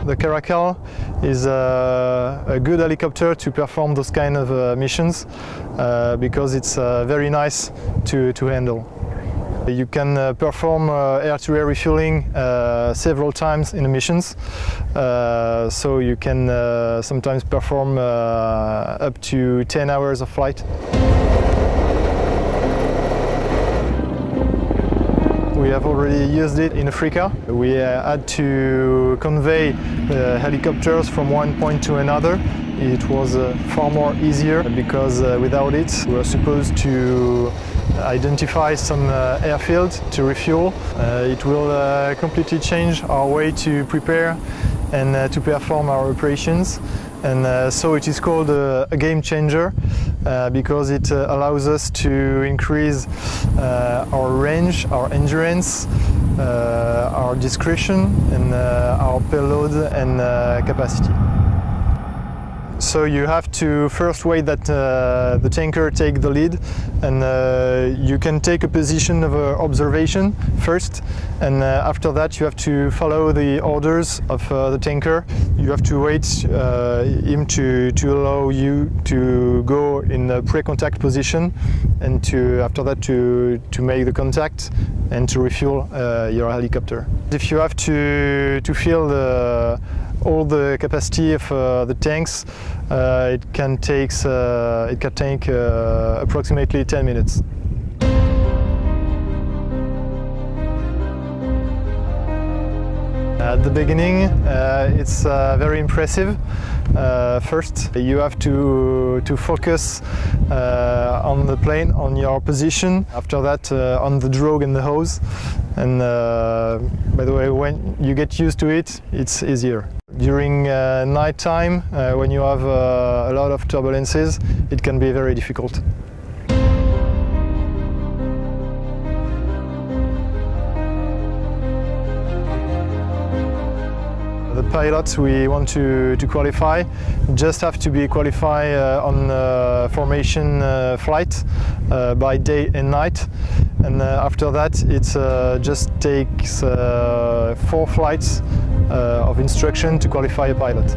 The caracal is a good helicopter to perform those kind of missions because it's very nice to handle. You can perform air-to-air refueling several times in the missions, so you can sometimes perform up to 10 hours of flight. We have already used it in Africa. We had to convey helicopters from one point to another. It was far more easier because without it we were supposed to identify some airfield to refuel. It will completely change our way to prepare and to perform our operations. And so it is called a game changer because it allows us to increase our range, our endurance, our discretion and our payload and capacity. So you have to first wait that the tanker take the lead, and you can take a position of observation first, and after that you have to follow the orders of the tanker. You have to wait him to allow you to go in a pre-contact position, and after that to make the contact and to refuel your helicopter. If you have to fill all the capacity of the tanks, it can take approximately 10 minutes. At the beginning, it's very impressive. First, you have to focus on the plane, on your position. After that, on the drogue and the hose. And by the way, when you get used to it, it's easier. During night time, when you have a lot of turbulences, it can be very difficult. The pilots we want to qualify just have to be qualified on formation flight by day and night, and after that it just takes 4 flights of instruction to qualify a pilot.